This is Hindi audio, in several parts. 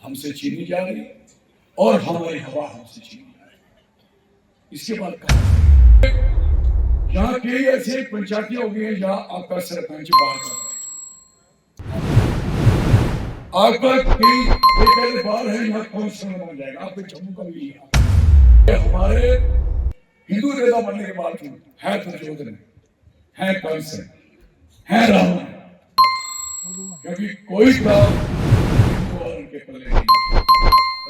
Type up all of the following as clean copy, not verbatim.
हमसे छीनी जा रही और हमारी हवा हमसे छीनी जा रही। इसके बाद कहा यहाँ कई ऐसे पंचायतें हो गई हैं जहाँ आपका सरपंच बाहर कर रहे हैं, आपका कई बार है यहाँ काउंसिलर बन जाएगा, आपके जम्मू का भी हमारे हिंदू नेता बनने के बाद है दुर्योधन, है कंस, है रावण, क्योंकि कोई काम हिंदू और उनके पल्ले नहीं।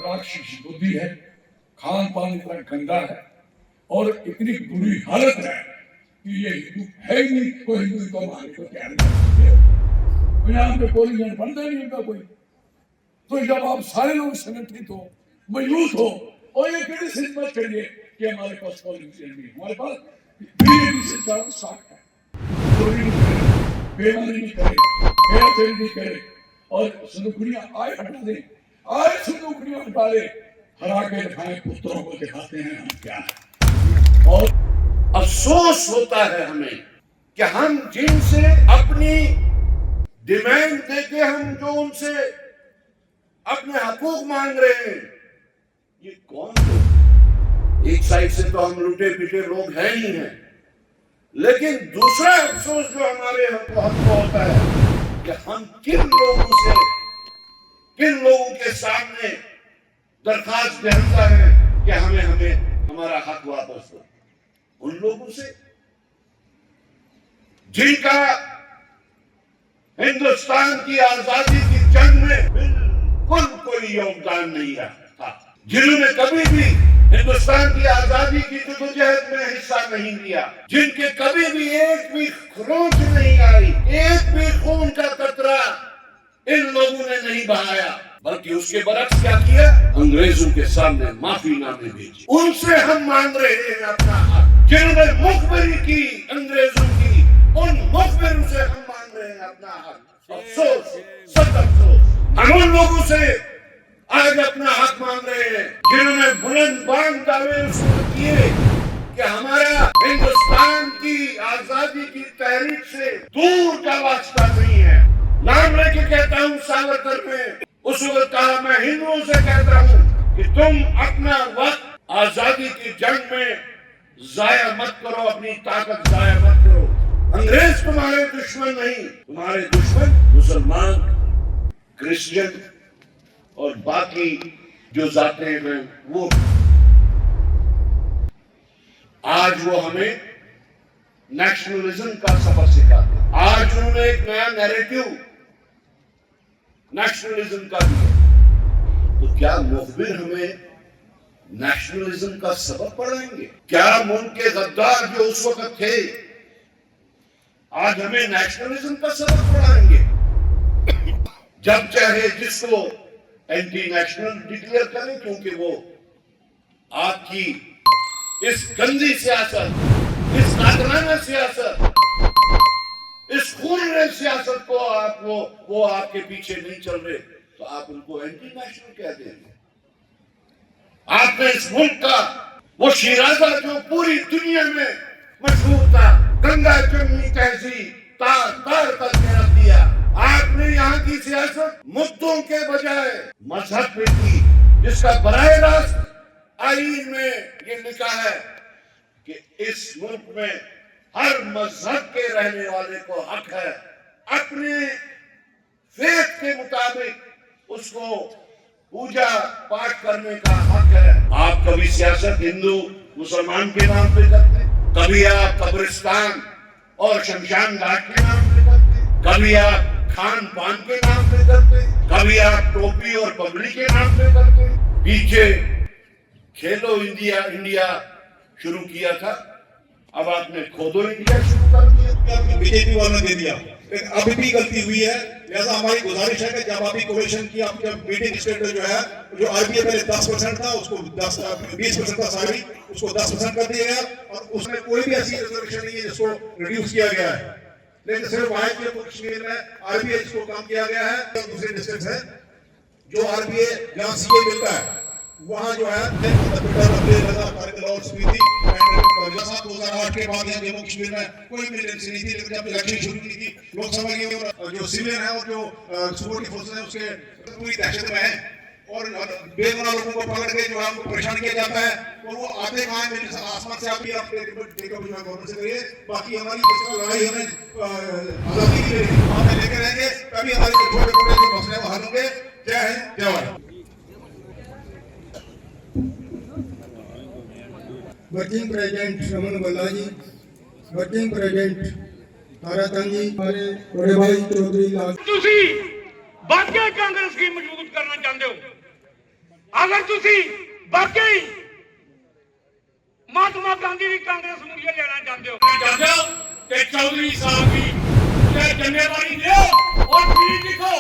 राक्षसी बुद्धि है, खान पान इतना गंदा है और इतनी बुरी हालत है कि ये हिंदू है ही नहीं, कोई हिंदू को मारने को तैयार नहीं। यहाँ पे कोई जन बनता नहीं उनका कोई। तो जब आप सारे लोग संगठित हो, मजबूत हो और ये कैसे मत करिए कि हमारे पास पॉलिटिशियन नहीं, हमारे पास बीजेपी से ज्यादा साख है, चोरी नहीं करे, बेईमानी नहीं करे, हेराफेरी नहीं करे और संदूकड़ियां आए हटा दे, आए संदूकड़ियां हटा दे, हरा के दिखाए, पुत्रों को दिखाते हैं हम क्या है। और अफसोस होता है हमें कि हम जिनसे अपनी डिमांड देके हम जो उनसे अपने हकूक मांग रहे हैं, ये कौन लोग? एक साइड से तो हम लुटे पिटे लोग हैं ही हैं, लेकिन दूसरा अफसोस जो हमारे हक को होता है कि हम किन लोगों के सामने दरखास्त देता है कि हमें हमारा हक वापस दो। उन लोगों से जिनका हिंदुस्तान की आजादी की जंग में बिल्कुल कोई योगदान नहीं रहा, जिन्होंने कभी भी हिंदुस्तान की आजादी की जद्दोजहद में हिस्सा नहीं लिया, जिनके कभी भी एक भी खरोंच नहीं आई, एक भी खून का कतरा इन लोगों ने नहीं बहाया, बल्कि उसके बरक्स क्या किया? अंग्रेजों के सामने माफीनामे भेजे। उनसे हम मांग रहे हैं अपना हक। जिन्होंने मुखबिरी की अंग्रेजों की, उन मुखबिरों से हम मांग रहे हैं अपना हक। अफसोस, सख्त अफसोस, हम उन लोगों से आज अपना हक मांग रहे हैं जिन्होंने बुलंद बांग दावे किए कि हमारा हिंदुस्तान की आजादी की तहरीक से दूर का वास्ता नहीं है। नाम लेके कहता हूँ, सावरकर में उस वक्त कहा, मैं हिंदुओं से कहता हूँ कि तुम अपना वक्त आजादी की जंग में जाया मत करो, अपनी ताकत जाया मत करो। अंग्रेज तुम्हारे दुश्मन नहीं, तुम्हारे दुश्मन मुसलमान, क्रिश्चियन और बाकी जो जाते हैं वो। आज वो हमें नेशनलिज्म का सबक सिखाते हैं। आज उन्होंने एक नया नैरेटिव नेशनलिज्म का दिया, तो क्या मुखबिर हमें नेशनलिज्म का सबक पढ़ाएंगे? क्या मुल्क के गद्दार जो उस वक्त थे आज हमें नेशनलिज्म का सबक पढ़ाएंगे? जब चाहे जिसको एंटी नेशनल डिक्लेयर करें, क्योंकि वो आपकी इस गंदी सियासत, इस कातलाना सियासत, इस खूनी सियासत को वो आपके पीछे नहीं चल रहे, तो आप उनको एंटी नेशनल कह देंगे। आपने इस मुल्क का वो शिराजा जो पूरी दुनिया में मशहूर था, गंगा जमुनी तहजीब तार तार करके रख दिया, आपने यहाँ की सियासत मुद्दों के बजाय मजहब पे की, जिसका बराह रास्त आईन में ये लिखा है कि इस मुल्क में हर मजहब के रहने वाले को हक है अपने फेथ के मुताबिक उसको पूजा पाठ करने का हक है। आप कभी सियासत हिंदू मुसलमान के नाम पे करते, कभी आप कब्रिस्तान और शमशान घाट के नाम पे करते, कभी आप खान पान के नाम पे करते, कभी आप टोपी और पगड़ी के नाम पे करते। पीछे खेलो इंडिया शुरू किया था, अब आपने खोदो इंडिया शुरू कर दिया, बीजेपी वालों ने दे दिया। अभी भी गलती हुई है, लिहाजा हमारी गुजारिश है कि जब अभी कमीशन की आपका मीटिंग स्टेटस जो है, जो आरबीआई पहले 10% था उसको 20% था, सारी उसको 10% कर दिया गया और उसमें कोई भी ऐसी रिजर्वेशन नहीं है जिसको रिड्यूस किया गया है, लेकिन सिर्फ वाहिद जम्मू कश्मीर में आरबीआई इसको कम किया गया है। दूसरे डिस्ट्रिक्ट है जो आरबीआई जहाँ सीए मिलता है वहाँ जो है 2008 के बाद जम्मू कश्मीर में कोई मिलिटेंसी नहीं थी, लेकिन जब इलेक्शन शुरू की थी लोकसभा की, जो सिविलियन है और जो सिक्योरिटी फोर्सेस है उसके पूरी दहशत में है और बेगुनाह लोगों को पकड़ के जो है उनको परेशान किया जाता है, और वो आते कहाँ हैं आसमान से, आप गवर्नमेंट से करिए। बाकी हमारी लड़ाई हमें आजादी के लिए हम लेके रहेंगे, तभी हमारे छोटे छोटे जो मसले वो हल होंगे। जय हिंद, जय भारत। वर्किंग प्रेसिडेंट रमन बल्ला जी, वर्किंग प्रेसिडेंट ताराचंद जी, हमारे बड़े भाई चौधरी लाल। ਤੁਸੀਂ ਵਾਕਈ ਕਾਂਗਰਸ ਕੀ ਮਜ਼ਬੂਤ ਕਰਨਾ ਚਾਹੁੰਦੇ ਹੋ, ਅਗਰ ਤੁਸੀਂ ਵਾਕਈ महात्मा गांधी की कांग्रेस मुझे लेना चाहते हो कि चौधरी साहब की मुझे जिम्मेवारी दो और पीठ लिखो।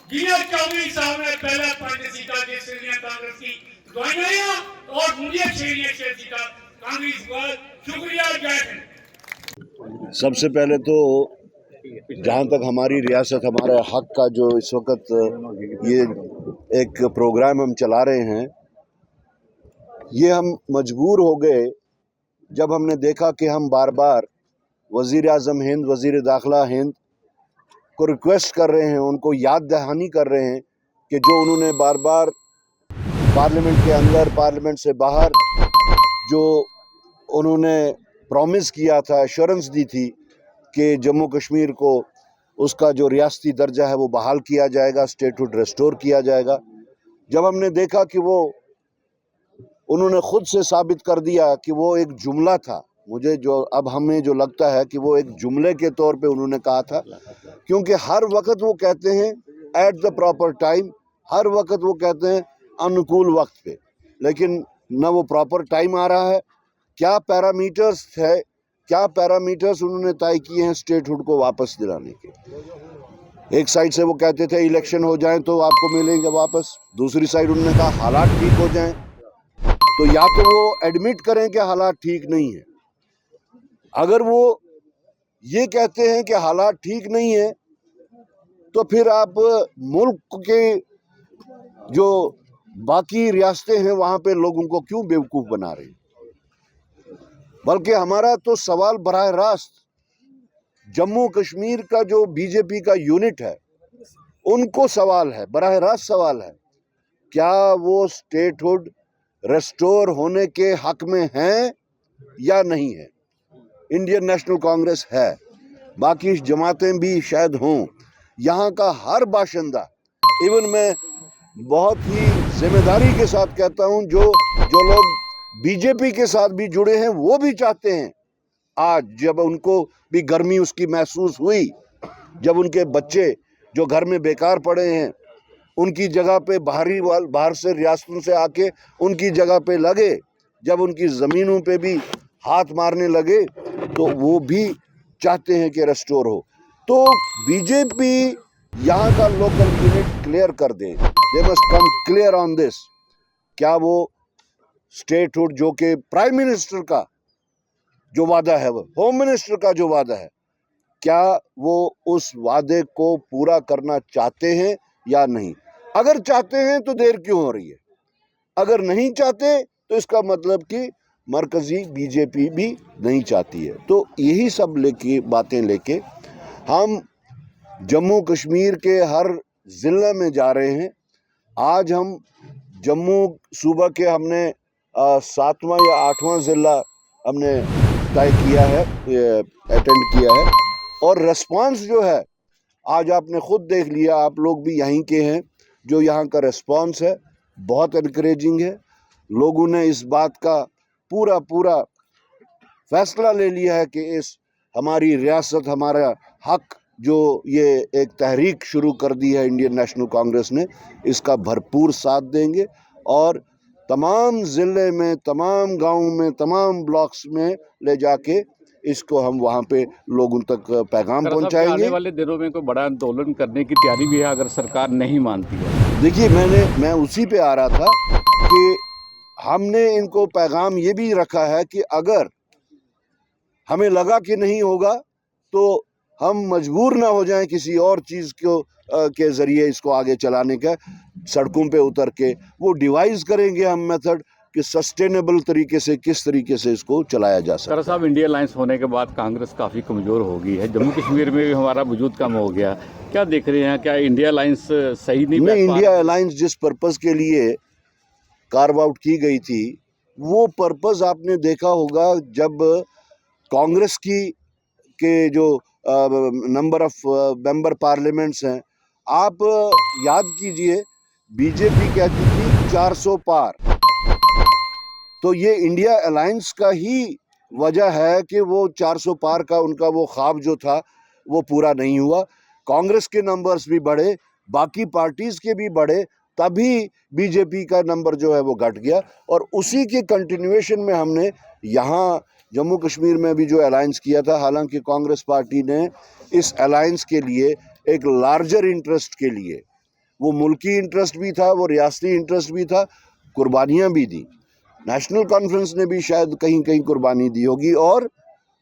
जिन्हें चौधरी साहब ने पहले 5 सीटा जिस कांग्रेस की दवाइयां और मुझे 6 सीटा कांग्रेस का शुक्रिया। जय हिंद। सबसे पहले तो जहाँ तक हमारी रियासत, हमारे हक का जो इस वक्त ये एक प्रोग्राम हम चला रहे हैं, ये हम मजबूर हो गए जब हमने देखा कि हम बार बार वज़ीर आज़म हिंद, वज़ीर दाखिला हिंद को रिक्वेस्ट कर रहे हैं, उनको याद दहानी कर रहे हैं कि जो उन्होंने बार बार पार्लियामेंट के अंदर, पार्लियामेंट से बाहर जो उन्होंने प्रॉमिस किया था, एश्योरेंस दी थी कि जम्मू कश्मीर को उसका जो रियासती दर्जा है वो बहाल किया जाएगा, स्टेटहुड रेस्टोर किया जाएगा। जब हमने देखा कि वो उन्होंने खुद से साबित कर दिया कि वो एक जुमला था, मुझे जो अब हमें जो लगता है कि वो एक जुमले के तौर पे उन्होंने कहा था, क्योंकि हर वक्त वो कहते हैं एट द प्रॉपर टाइम, हर वक्त वो कहते हैं अनुकूल वक्त पे, लेकिन न वो प्रॉपर टाइम आ रहा है। क्या पैरामीटर्स है, क्या पैरामीटर्स उन्होंने तय किए हैं स्टेटहुड को वापस दिलाने के। एक साइड से वो कहते थे इलेक्शन हो जाएं तो आपको मिलेंगे वापस, दूसरी साइड उन्होंने कहा हालात ठीक हो जाएं। तो या तो वो एडमिट करें कि हालात ठीक नहीं है। अगर वो ये कहते हैं कि हालात ठीक नहीं है तो फिर आप मुल्क के जो बाकी रियासतें हैं वहाँ पे लोगों को क्यों बेवकूफ़ बना रहे हैं। बल्कि हमारा तो सवाल बराह रास्त जम्मू कश्मीर का जो बीजेपी का यूनिट है उनको सवाल है, बराह रास्त सवाल है, क्या वो स्टेटहुड रेस्टोर होने के हक में हैं या नहीं है। इंडियन नेशनल कांग्रेस है, बाकी जमातें भी शायद हों, यहाँ का हर बाशिंदा, इवन मैं बहुत ही जिम्मेदारी के साथ कहता हूँ, जो लोग बीजेपी के साथ भी जुड़े हैं वो भी चाहते हैं, आज जब उनको भी गर्मी उसकी महसूस हुई, जब उनके बच्चे जो घर में बेकार पड़े हैं उनकी जगह पे बाहर से रियासतों से आके उनकी जगह पे लगे, जब उनकी ज़मीनों पे भी हाथ मारने लगे, तो वो भी चाहते हैं कि रेस्टोर हो। तो बीजेपी यहाँ का लोकल यूनिट क्लियर कर दें, they must come clear on this. क्या वो स्टेटहुड जो कि प्राइम मिनिस्टर का जो वादा है, वो होम मिनिस्टर का जो वादा है, क्या वो उस वादे को पूरा करना चाहते हैं या नहीं। अगर चाहते हैं तो देर क्यों हो रही है, अगर नहीं चाहते तो इसका मतलब कि मरकजी बीजेपी भी नहीं चाहती है। तो यही सब बातें लेके हम जम्मू कश्मीर के हर ज़िले में जा रहे हैं। आज हम जम्मू सूबा के हमने 7वां या 8वां ज़िला हमने तय किया है, अटेंड किया है, और रिस्पांस जो है आज आपने खुद देख लिया, आप लोग भी यहीं के हैं, जो यहाँ का रिस्पांस है बहुत एनकरेजिंग है। लोगों ने इस बात का पूरा फैसला ले लिया है कि इस हमारी रियासत, हमारा हक, जो ये एक तहरीक शुरू कर दी है इंडियन नेशनल कांग्रेस ने, इसका भरपूर साथ देंगे और तमाम ज़िले में, तमाम गाँव में, तमाम ब्लॉक्स में ले जाके इसको हम वहाँ पे लोगों तक पैगाम पहुँचाएंगे। आने वाले दिनों में कोई बड़ा आंदोलन करने की तैयारी भी है अगर सरकार नहीं मानती है। देखिए, मैं उसी पे आ रहा था कि हमने इनको पैगाम ये भी रखा है कि अगर हमें लगा कि नहीं होगा तो हम मजबूर ना हो जाएं किसी और चीज़ को के ज़रिए इसको आगे चलाने का, सड़कों पे उतर के वो डिवाइस करेंगे हम मेथड कि सस्टेनेबल तरीके से किस तरीके से इसको चलाया जा सकता है। सर साहब, इंडिया अलायंस होने के बाद कांग्रेस काफ़ी कमज़ोर हो गई है, जम्मू कश्मीर में भी हमारा वजूद कम हो गया। क्या देख रहे हैं, क्या इंडिया अलायंस सही नहीं बैठ पा इंडिया रहा? अलायंस जिस पर्पस के लिए कार्व आउट की गई थी, वो पर्पस आपने देखा होगा जब कांग्रेस के जो नंबर ऑफ मेंबर पार्लियामेंट्स हैं, आप याद कीजिए बीजेपी कहती थी 400 पार। तो ये इंडिया अलायंस का ही वजह है कि वो 400 पार का उनका वो ख्वाब जो था वो पूरा नहीं हुआ। कांग्रेस के नंबर्स भी बढ़े, बाकी पार्टीज के भी बढ़े, तभी बीजेपी का नंबर जो है वो घट गया। और उसी के कंटिन्यूएशन में हमने यहाँ जम्मू कश्मीर में भी जो अलायंस किया था, हालांकि कांग्रेस पार्टी ने इस अलायंस के लिए एक लार्जर इंटरेस्ट के लिए, वो मुल्की इंटरेस्ट भी था, वो रियासती इंटरेस्ट भी था, कुर्बानियाँ भी दी। नेशनल कॉन्फ्रेंस ने भी शायद कहीं कहीं कुर्बानी दी होगी। और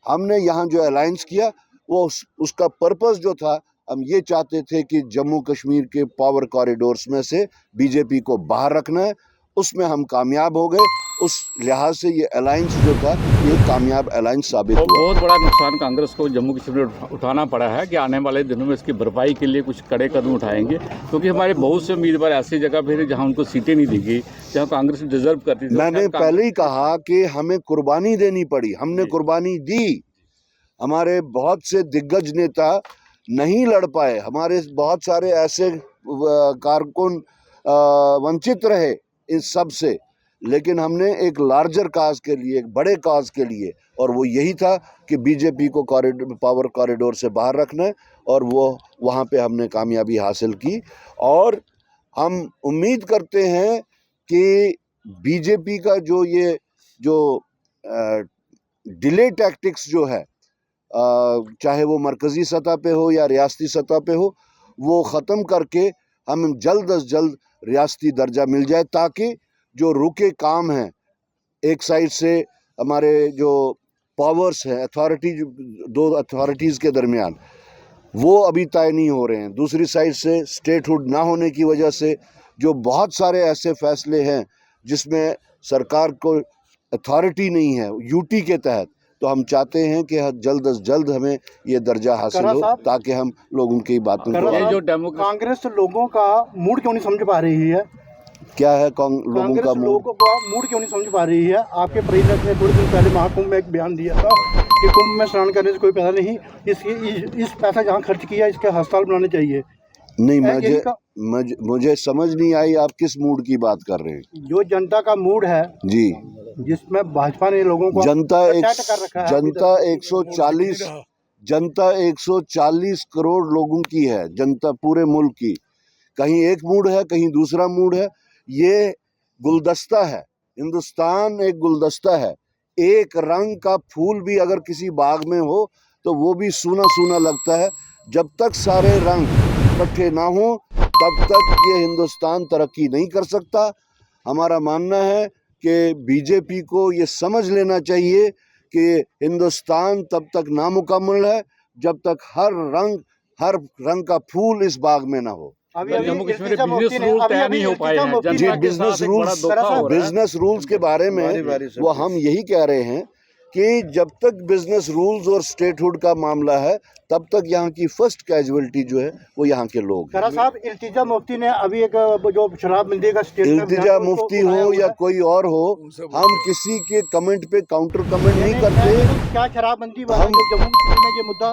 हमने यहाँ जो अलायंस किया वो उसका पर्पस जो था, हम ये चाहते थे कि जम्मू कश्मीर के पावर कॉरिडोर्स में से बीजेपी को बाहर रखना है। उसमें हम कामयाब हो गए। उस लिहाज से ये अलायंस जो था ये कामयाब अलायंस साबित हुआ। बहुत बड़ा नुकसान कांग्रेस को जम्मू कश्मीर में उठाना पड़ा है कि आने वाले दिनों में इसकी भरपाई के लिए कुछ कड़े कदम उठाएंगे, क्योंकि हमारे बहुत से उम्मीदवार ऐसी जगह फिर जहां उनको सीटें नहीं दी गई, जहां कांग्रेस डिजर्व करती थी। मैंने पहले ही कहा कि हमें कुर्बानी देनी पड़ी, हमने कुर्बानी दी। हमारे बहुत से दिग्गज नेता नहीं लड़ पाए, हमारे बहुत सारे ऐसे कारकुन वंचित रहे इस सब से, लेकिन हमने एक लार्जर काज के लिए, एक बड़े काज के लिए, और वो यही था कि बीजेपी को पावर कॉरिडोर से बाहर रखना है, और वो वहाँ पे हमने कामयाबी हासिल की। और हम उम्मीद करते हैं कि बीजेपी का जो डिले टैक्टिक्स जो है, चाहे वो मरकज़ी सतह पे हो या रियासती सतह पे हो, वो ख़त्म करके हम जल्द अज जल्द रियासती दर्जा मिल जाए, ताकि जो रुके काम हैं, एक साइड से हमारे जो पावर्स हैं, अथॉरिटी, दो अथॉरिटीज़ के दरमियान, वो अभी तय नहीं हो रहे हैं। दूसरी साइड से स्टेटहुड ना होने की वजह से जो बहुत सारे ऐसे फैसले हैं जिसमें सरकार को अथॉरिटी नहीं है यूटी के तहत, तो हम चाहते हैं कि जल्द अज जल्द हमें ये दर्जा हासिल हो, ताकि हम लोगों की बातों को। कांग्रेस लोगों का मूड क्यों नहीं समझ पा रही है? क्या है लोगों का मूड क्यों नहीं समझ पा रही है? आपके प्रेसिडेंट ने थोड़े दिन पहले महाकुंभ में एक बयान दिया था कि कुंभ में स्नान करने से कोई पैसा नहीं, इस पैसा जहाँ खर्च किया इसके अस्पताल बनाने चाहिए। नहीं, मुझे समझ नहीं आई आप किस मूड की बात कर रहे हैं। जो जनता का मूड है जी, जिसमें भाजपा ने लोगों को जनता 140 करोड़ लोगों की है, जनता पूरे मुल्क की। कहीं एक मूड है, कहीं दूसरा मूड है। ये गुलदस्ता है, हिंदुस्तान एक गुलदस्ता है। एक रंग का फूल भी अगर किसी बाग में हो तो वो भी सूना सूना लगता है। जब तक सारे रंग इकट्ठे ना हो तब तक ये हिंदुस्तान तरक्की नहीं कर सकता। हमारा मानना है कि बीजेपी को ये समझ लेना चाहिए कि हिंदुस्तान तब तक नामुकम्मल है जब तक हर रंग का फूल इस बाग में ना हो। जम्मू कश्मीर में बिजनेस रूल तय नहीं हो पाए हैं। जी, बिजनेस रूल्स के बारे में वो हम यही कह रहे हैं कि जब तक बिजनेस रूल्स और स्टेटहुड का मामला है तब तक यहाँ की फर्स्ट कैजुअलिटी जो है वो यहाँ के लोग हैं। साहब, इल्तिजा मुफ्ती ने अभी एक जो शराबबंदी का इल्तिजा मुफ्ती हो या कोई और हो, हम किसी के कमेंट पे काउंटर कमेंट नहीं करते। क्या शराबबंदी जम्मू कश्मीर में ये मुद्दा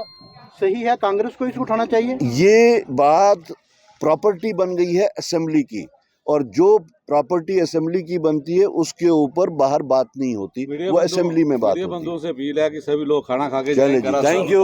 सही है? कांग्रेस को इसको उठाना चाहिए। ये बात प्रॉपर्टी बन गई है असेंबली की, और जो प्रॉपर्टी असेंबली की बनती है उसके ऊपर बाहर बात नहीं होती, वो असेंबली में बात होती है। बंधुओं से अपील है कि सभी लोग खाना खा के चलिए, थैंक यू।